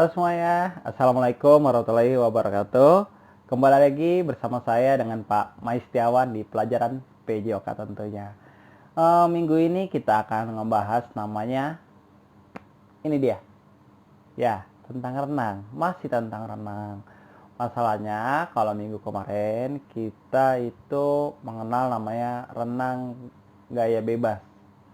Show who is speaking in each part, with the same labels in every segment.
Speaker 1: Halo semuanya, Assalamualaikum warahmatullahi wabarakatuh. Kembali lagi bersama saya dengan Pak Maistiawan di pelajaran PJOK tentunya. Minggu ini kita akan membahas namanya, ini dia, ya, tentang renang. Masih tentang renang. Masalahnya kalau minggu kemarin kita itu mengenal namanya renang gaya bebas,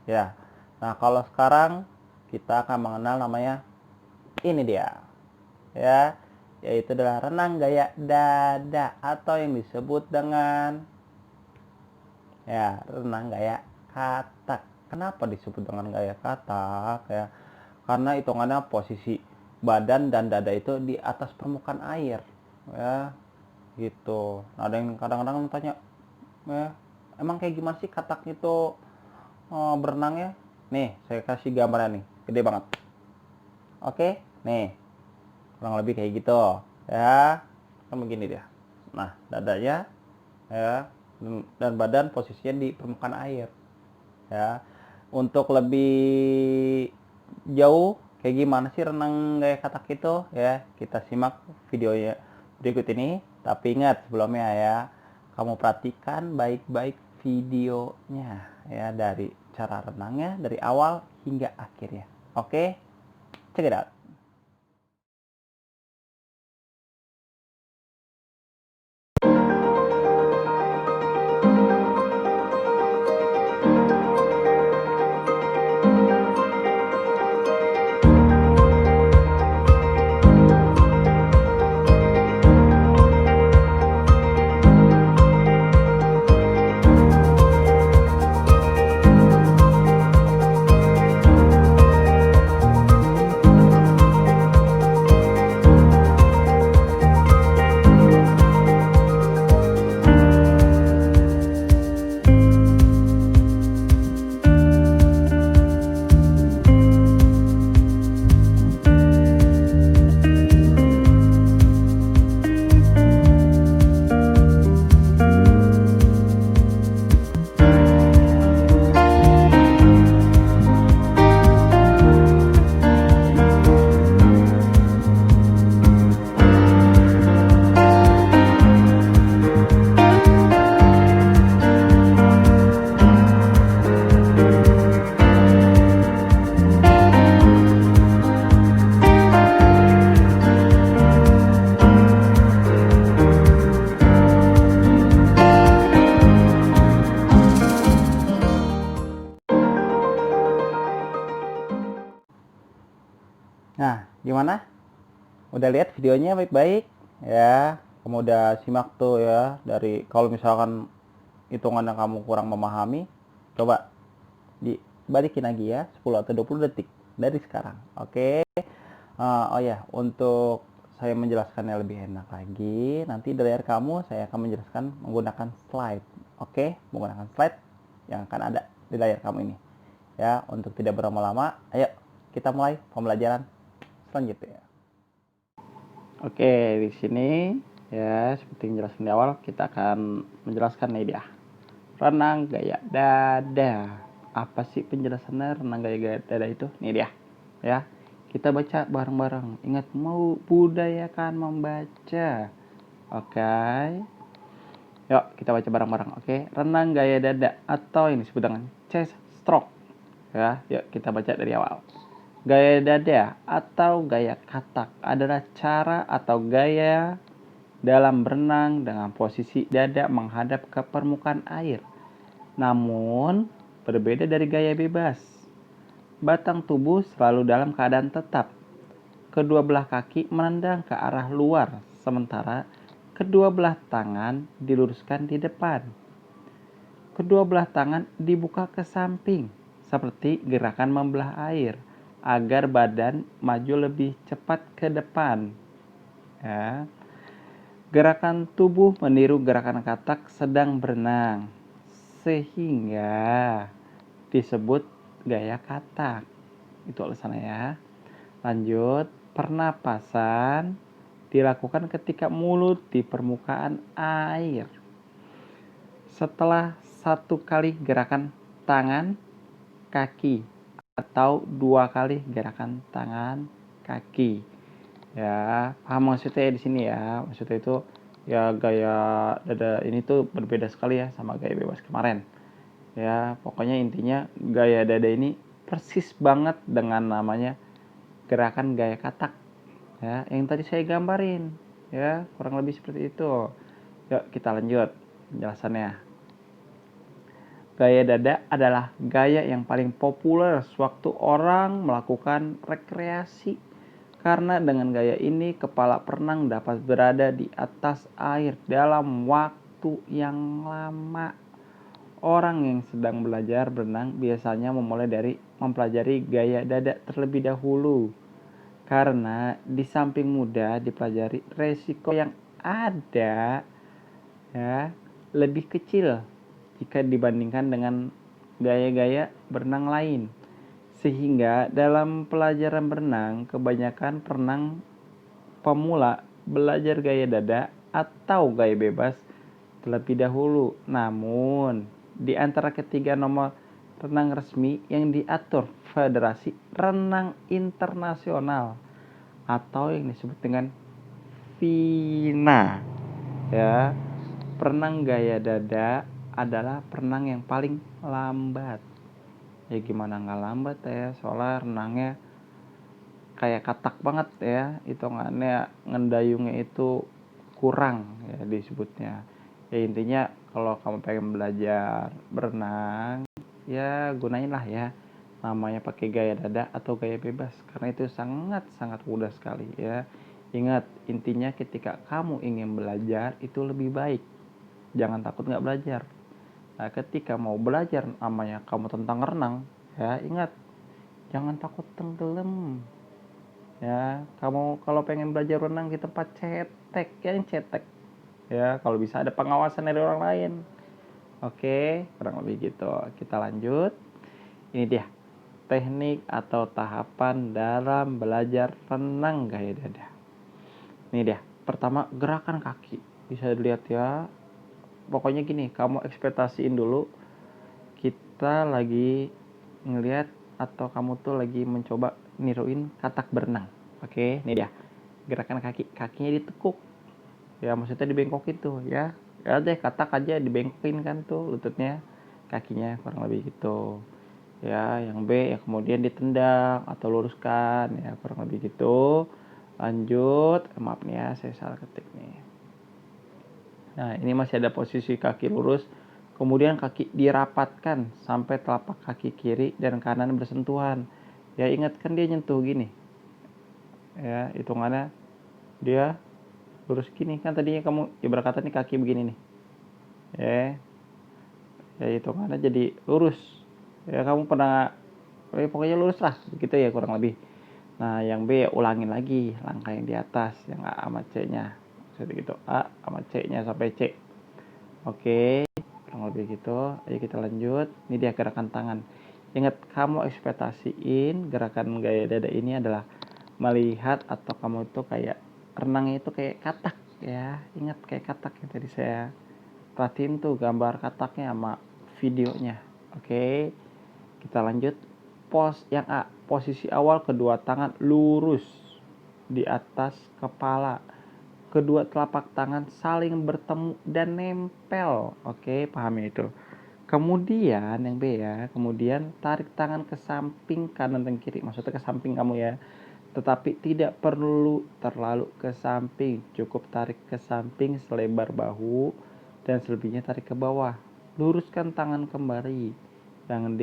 Speaker 1: ya. Nah kalau sekarang kita akan mengenal namanya, ini dia, ya, yaitu adalah renang gaya dada atau yang disebut dengan, ya, renang gaya katak. Kenapa disebut dengan gaya katak, ya? Karena hitungannya posisi badan dan dada itu di atas permukaan air, ya, gitu. Nah, ada yang kadang-kadang tanya, ya, emang kayak gimana sih katak itu berenangnya? Nih, saya kasih gambarnya nih, gede banget. Oke, nih, kurang lebih kayak gitu, ya, kan begini dia. Nah, dadanya, ya, dan badan posisinya di permukaan air, ya. Untuk lebih jauh kayak gimana sih renang gaya katak itu, ya, kita simak videonya berikut ini. Tapi ingat sebelumnya, ya, kamu perhatikan baik-baik videonya, ya, dari cara renangnya dari awal hingga akhirnya. Oke, check it out. Nah, gimana? Udah lihat videonya baik-baik, ya? Kamu udah simak tuh, ya, dari kalau misalkan hitungannya kamu kurang memahami, coba dibalikin lagi, ya, 10 atau 20 detik dari sekarang. Oke. Oh ya, untuk saya menjelaskannya lebih enak lagi, nanti di layar kamu saya akan menjelaskan menggunakan slide. Oke, menggunakan slide yang akan ada di layar kamu ini. Ya, untuk tidak berlama-lama, ayo kita mulai pembelajaran selanjutnya. Oke, di sini, ya, seperti yang jelaskan di awal, kita akan menjelaskan nih dia. Renang gaya dada. Apa sih penjelasannya renang gaya dada itu? Nih dia, ya. Kita baca bareng-bareng. Ingat, mau budayakan membaca. Oke. Yuk, kita baca bareng-bareng. Oke, renang gaya dada atau yang disebut dengan chest stroke. Ya, yuk kita baca dari awal. Gaya dada atau gaya katak adalah cara atau gaya dalam berenang dengan posisi dada menghadap ke permukaan air. Namun, berbeda dari gaya bebas. Batang tubuh selalu dalam keadaan tetap. Kedua belah kaki menendang ke arah luar, sementara kedua belah tangan diluruskan di depan. Kedua belah tangan dibuka ke samping, seperti gerakan membelah air, agar badan maju lebih cepat ke depan. Ya. Gerakan tubuh meniru gerakan katak sedang berenang, sehingga disebut gaya katak. Itu alasannya, ya. Lanjut, pernapasan dilakukan ketika mulut di permukaan air. Setelah satu kali gerakan tangan, kaki, atau dua kali gerakan tangan, kaki. Ya, paham maksudnya di sini ya. Maksudnya itu ya gaya dada ini tuh berbeda sekali ya sama gaya bebas kemarin. Ya, pokoknya intinya gaya dada ini persis banget dengan namanya gerakan gaya katak. Ya, yang tadi saya gambarin. Ya, kurang lebih seperti itu. Yuk, kita lanjut penjelasannya. Gaya dada adalah gaya yang paling populer sewaktu orang melakukan rekreasi. Karena dengan gaya ini, kepala perenang dapat berada di atas air dalam waktu yang lama. Orang yang sedang belajar berenang biasanya memulai dari mempelajari gaya dada terlebih dahulu. Karena di samping mudah dipelajari, resiko yang ada ya lebih kecil jika dibandingkan dengan gaya-gaya berenang lain. Sehingga dalam pelajaran berenang, kebanyakan perenang pemula belajar gaya dada atau gaya bebas terlebih dahulu. Namun, di antara ketiga nomor renang resmi yang diatur Federasi Renang Internasional atau yang disebut dengan FINA, ya, perenang gaya dada adalah perenang yang paling lambat. Ya gimana nggak lambat ya, soalnya renangnya kayak katak banget ya, hitungannya ngendayungnya itu kurang ya disebutnya. Ya intinya kalau kamu pengen belajar berenang ya gunain lah ya namanya pakai gaya dada atau gaya bebas, karena itu sangat mudah sekali ya. Ingat, intinya ketika kamu ingin belajar itu lebih baik jangan takut nggak belajar. Nah, ketika mau belajar namanya kamu tentang renang ya, ingat jangan takut tenggelam. Ya, kamu kalau pengen belajar renang di tempat cetek, yang cetek. Ya, kalau bisa ada pengawasan dari orang lain. Oke, kurang lebih gitu. Kita lanjut. Ini dia teknik atau tahapan dalam belajar renang gaya dada. Ini dia. Pertama, gerakan kaki. Bisa dilihat ya. Pokoknya gini, kamu ekspektasiin dulu kita lagi ngelihat atau kamu tuh lagi mencoba niruin katak berenang. Oke, ini dia gerakan kakinya ditekuk ya, maksudnya dibengkokin tuh ya. Ya deh, katak aja dibengkokin kan tuh lututnya, kakinya kurang lebih gitu ya. Yang B ya kemudian ditendang atau luruskan ya, kurang lebih gitu. Lanjut, maaf nih ya saya salah ketik nih. Nah, ini masih ada posisi kaki lurus, kemudian kaki dirapatkan sampai telapak kaki kiri dan kanan bersentuhan. Ya ingat kan dia nyentuh gini. Ya, hitungannya dia lurus gini kan, tadinya kamu ibarat kata nih kaki begini nih. Ya hitungannya jadi lurus. Ya kamu pernah pokoknya lurus lah begitu ya kurang lebih. Nah, yang B ya ulangin lagi langkah yang di atas, yang A sama C-nya. Seperti gitu, A sama C-nya sampai C. Oke, kurang lebih gitu. Ayo kita lanjut. Ini dia gerakan tangan. Ingat, kamu ekspektasiin gerakan gaya dada ini adalah melihat atau kamu itu kayak renangnya itu kayak katak ya. Ingat kayak katak yang tadi saya perhatiin tuh gambar kataknya sama videonya. Oke, kita lanjut. Pos yang A, posisi awal kedua tangan lurus di atas kepala. Kedua telapak tangan saling bertemu dan nempel. Oke, pahami itu. Kemudian yang B ya, kemudian tarik tangan ke samping kanan dan kiri. Maksudnya ke samping kamu ya. Tetapi tidak perlu terlalu ke samping. Cukup tarik ke samping selebar bahu dan selebihnya tarik ke bawah. Luruskan tangan kembali. Yang D,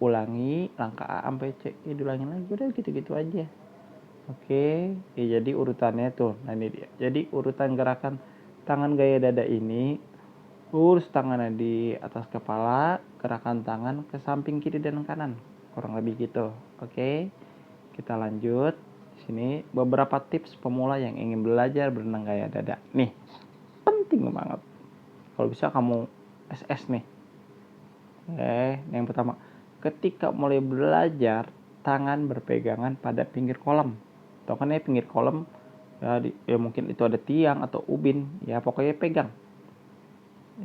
Speaker 1: ulangi langkah A sampai C. Diulangin lagi, udah gitu-gitu aja. Oke, ya jadi urutannya tuh. Nah ini dia. Jadi urutan gerakan tangan gaya dada ini, lurus tangannya di atas kepala, gerakan tangan ke samping kiri dan kanan. Kurang lebih gitu. Oke, kita lanjut. Di sini beberapa tips pemula yang ingin belajar berenang gaya dada. Nih, penting banget. Kalau bisa kamu SS nih. Yang pertama, ketika mulai belajar, tangan berpegangan pada pinggir kolam. Tahu kan ya pinggir kolam? Ya mungkin itu ada tiang atau ubin. Ya pokoknya pegang.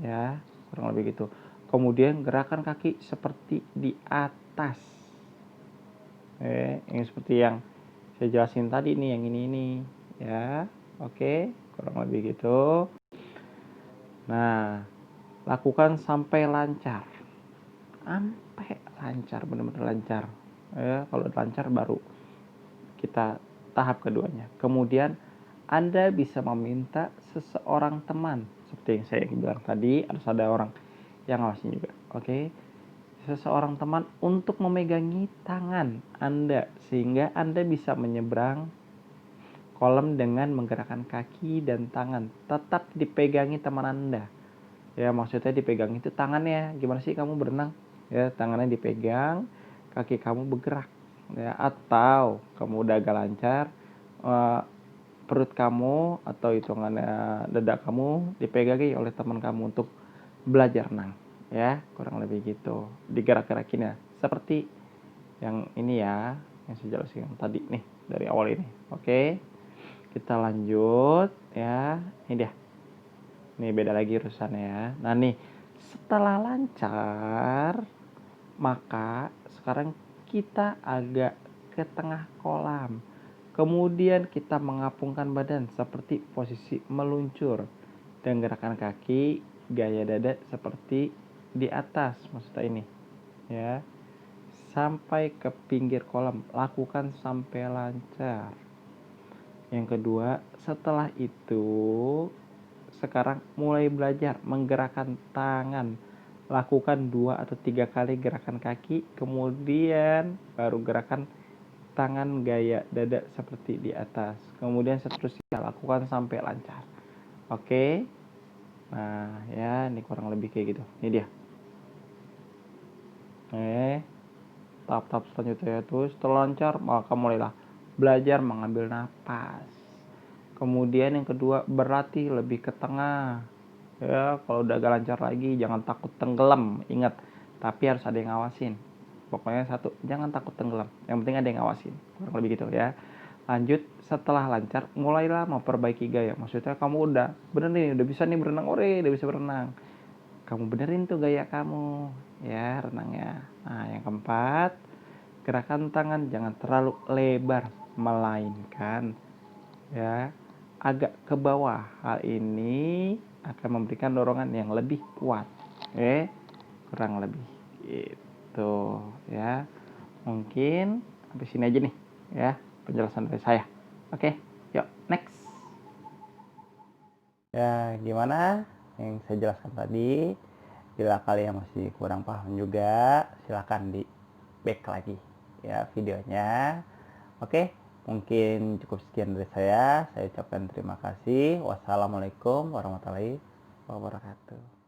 Speaker 1: Ya, kurang lebih gitu. Kemudian gerakan kaki seperti di atas. Yang seperti yang saya jelasin tadi nih, yang ini. ya. Oke, kurang lebih gitu. Nah, lakukan sampai lancar. Sampai lancar, benar-benar lancar. Ya, kalau lancar baru kita tahap keduanya. Kemudian Anda bisa meminta seseorang teman. Seperti yang saya bilang tadi, harus ada orang yang ngawasin juga. Oke. Seseorang teman untuk memegangi tangan Anda sehingga Anda bisa menyeberang kolam dengan menggerakkan kaki dan tangan. Tetap dipegangi teman Anda. Ya, maksudnya dipegang itu tangannya. Gimana sih kamu berenang? Ya, tangannya dipegang, kaki kamu bergerak. Ya, atau kamu udah agak lancar, perut kamu atau hitungannya dada kamu dipegangi oleh teman kamu untuk belajar renang. Ya, kurang lebih gitu. Digerak-gerakin ya. Seperti yang ini ya, yang saya jelaskan tadi nih dari awal ini. Oke. Kita lanjut ya. Ini dia. Nih beda lagi urusannya ya. Nah nih, setelah lancar, maka sekarang kita agak ke tengah kolam. Kemudian kita mengapungkan badan seperti posisi meluncur dan gerakan kaki gaya dada seperti di atas, maksudnya ini ya. Sampai ke pinggir kolam, lakukan sampai lancar. Yang kedua, setelah itu sekarang mulai belajar menggerakkan tangan. Lakukan 2 atau 3 kali gerakan kaki, kemudian baru gerakan tangan gaya dada seperti di atas. Kemudian seterusnya lakukan sampai lancar. Oke. Nah, ya ini kurang lebih kayak gitu. Ini dia. Tahap-tahap selanjutnya itu setelah lancar, maka mulailah belajar mengambil napas. Kemudian yang kedua, berlatih lebih ke tengah. Ya, kalau udah agak lancar lagi, jangan takut tenggelam. Ingat, tapi harus ada yang ngawasin. Pokoknya satu, jangan takut tenggelam. Yang penting ada yang ngawasin. Kurang lebih gitu ya. Lanjut, setelah lancar, mulailah memperbaiki gaya. Maksudnya kamu udah bener nih, udah bisa nih berenang, udah bisa berenang. Kamu benerin tuh gaya kamu, ya renangnya. Nah, yang keempat, gerakan tangan jangan terlalu lebar, melainkan ya agak ke bawah. Hal ini akan memberikan dorongan yang lebih kuat. Kurang lebih gitu ya. Mungkin sampai sini aja nih ya penjelasan dari saya. Oke, yuk next. Ya, gimana yang saya jelaskan tadi? Bila kalian masih kurang paham juga, silahkan di back lagi ya videonya. Oke, mungkin cukup sekian dari saya. Saya ucapkan terima kasih. Wassalamualaikum warahmatullahi wabarakatuh.